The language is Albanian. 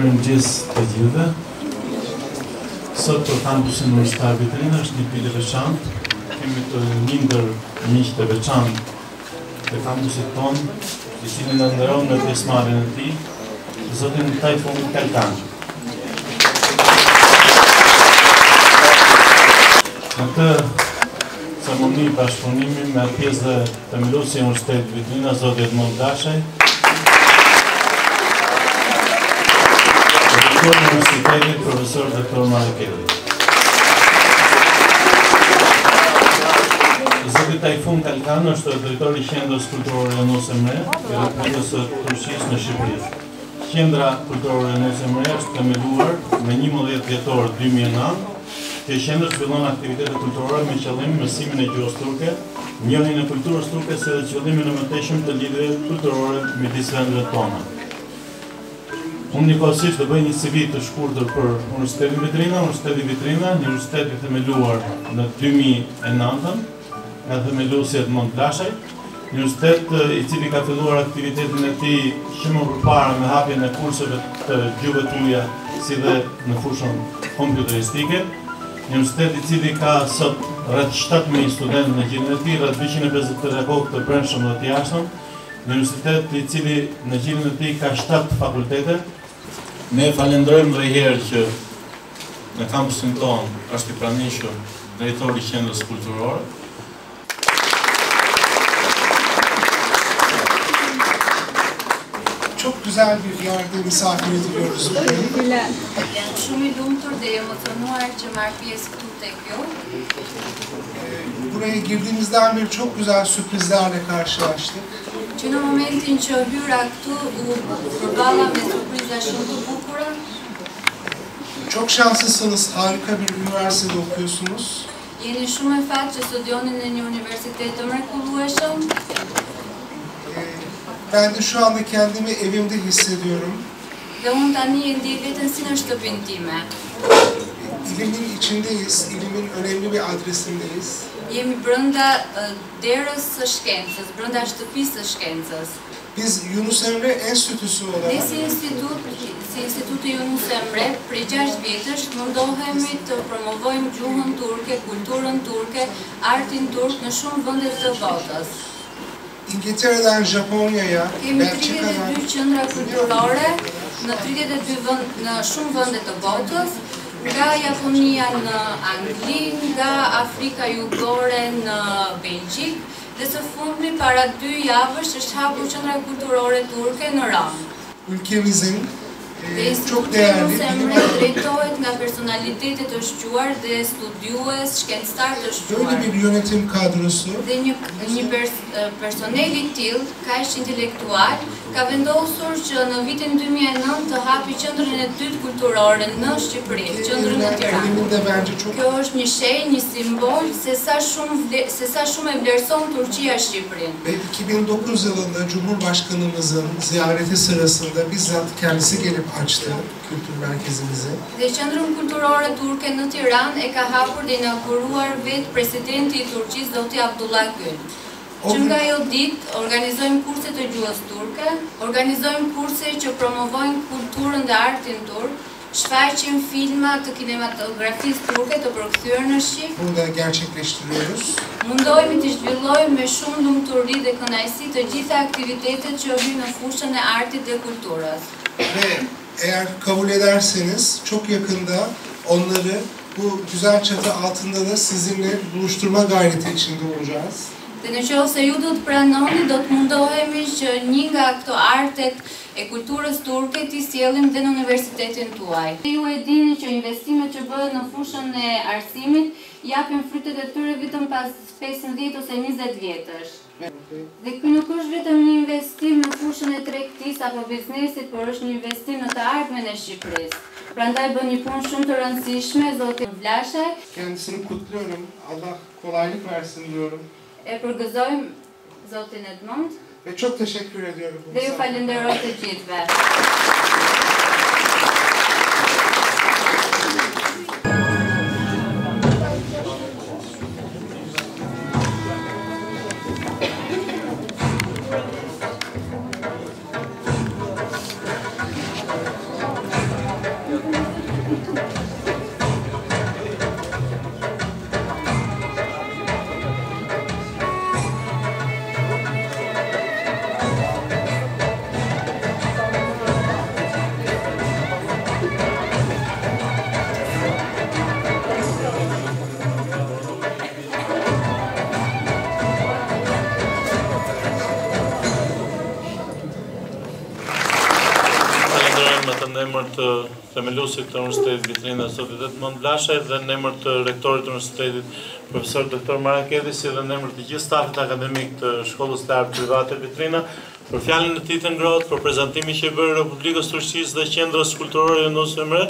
Mirëmëngjes të gjithëve. Sot për kampusin universitar Vitrina është një pile veçantë. Kemi të një ndër miq të veçantë të kampusit tonë, i cili na nderon me pjesëmarrjen e tij, zotin Tajfun Kalkan. Në këtë ceremoni bashkëpunimi me pjesë të themeluesi i Universitetit Vitrina, zoti Edmond Dashaj, Universitetit profesor Dr. Marekelli. Zoti Tajfun Kalkan është drejtori i Qendrës Kulturore Nuse Emre e Republikës së Turqisë në Shqipëri. Qendra Kulturore Nuse Emre është themeluar me 11 dhjetor 2009. Kjo qendër zhvillon aktivitete kulturore me qëllim mësimin e gjuhës turke, njohjen e kulturës turke si dhe qëllimin e mëtejshëm të lidhjeve kulturore midis vendeve tona. Unë njëkohësisht do bëj një CV të shkurtër për Universitetin Vitrina. Universiteti Vitrina, një universitet i themeluar në 2009 nga themeluesi Edmond Dashaj, një universitet i cili ka filluar aktivitetin e tij shumë më përpara me hapjen e kurseve të gjuhëve të huaja si dhe në fushën kompjuteristike. Një universitet i cili ka sot rreth 7.000 studentë në gjilin e tij, rreth 250 pedagogë të brendshëm dhe të jashtëm. Një universitet i cili në gjilin e tij ka 7 fakultete. Ne falenderojmë dhe herë që në kampusin tonë është i pranishëm drejtori i Qendrës Kulturore. Çok güzel bir yerde misafir ediliyoruz bugün. Jam shumë i lumtur dhe i emocionuar që marr pjesë këtu tek ju. Buraya girdiğimizden beri çok güzel sürprizlerle karşılaştık. Që në momentin që hyra këtu u përballa me surpriza shumë të bukura. Çok şanslısınız, harika bir üniversitede okuyorsunuz. Jeni shumë e fat që studioni në një universitet të mrekullueshëm. Ben de şu anda kendimi evimde hissediyorum. Dhe unë tani e ndjej veten si në shtëpinë time. İlimin içindeyiz, ilimin önemli bir adresindeyiz. Jemi brenda derës së shkencës, brenda shtëpisë së shkencës. Biz Yunus Emre Enstitüsü olarak Ne si instituti Yunus Emre, prej 6 vjetësh mundohemi të promovojmë gjuhën turke, kulturën turke, artin turk në shumë vende të botës. İngiltere'den Japonya'ya, Kemi Belçika'dan 32 qendra kulturore në 32 në shumë vende të botës, nga Japonia në Angli, nga Afrika Jugore në Belgjik, dhe së fundmi para 2 javësh është hapur qendra kulturore turke në Rom. ülkemizin Dhe çok Instituti değerli Yunus bilim Emre drejtohet nga personalitete të shquar dhe studiues, shkencëtar të shquar. böyle bir yönetim kadrosu Dhe një personel i tillë, kaq intelektual, ka vendosur që në vitin 2009 të hapi qendrën e dytë kulturore në Shqipëri, qendrën në Tiranë. eliminde bence çok Kjo është një shenjë, një simbol se sa shumë e vlerëson Turqia Shqipërinë. ve 2009 yılında Cumhurbaşkanımızın ziyareti sırasında bizzat kendisi gelip açtı kültür merkezimizi. Dhe qendrën kulturore turke në Tiranë e ka hapur dhe inauguruar vetë presidenti i Turqisë, zoti Abdullah Gül. Që nga ajo ditë organizojmë kurse të gjuhës turke, organizojmë kurse që promovojnë kulturën dhe artin turk, shfaqim filma të kinematografisë turke të përkthyer në shqip. Bunu da gerçekleştiriyoruz. Mundohemi të zhvillojmë me shumë lumturi dhe kënaqësi të gjitha aktivitetet që hyjnë në fushën e artit dhe kulturës. Ve eğer kabul ederseniz çok yakında onları bu güzel çatı altında da sizinle buluşturma gayreti içinde olacağız. Dhe në qoftë se ju do të pranoni, do të mundohemi që një nga këto artet e kulturës turke t'i sjellim dhe në universitetin tuaj. Ju e dini që investimet që bëhen në fushën e arsimit japin frytet e tyre vetëm pas 15 ose 20 vjetësh. Dhe ky nuk është vetëm një investim në fushën e tregtisë apo biznesit, por është një investim në të ardhmen e Shqipërisë. Prandaj bën një punë shumë të rëndësishme zoti Vlashay. Kendisini kutluyorum. Allah kolaylık versin diyorum. E përgëzojmë zotin Edmond Ve çok teşekkür ediyorum. dhe ju falenderoj të gjithëve. emër të themeluesit të Universitetit Vitrina Zotit Edmond Blasha dhe në emër të rektorit të Universitetit Profesor Dr. Maraketi, si dhe në emër të gjithë stafit akademik të Shkollës Lartë Private Vitrina, për fjalën e tij të ngrohtë, për prezantimin që e bëri Republikës Turqisë dhe Qendrës Kulturore Yunus Emre.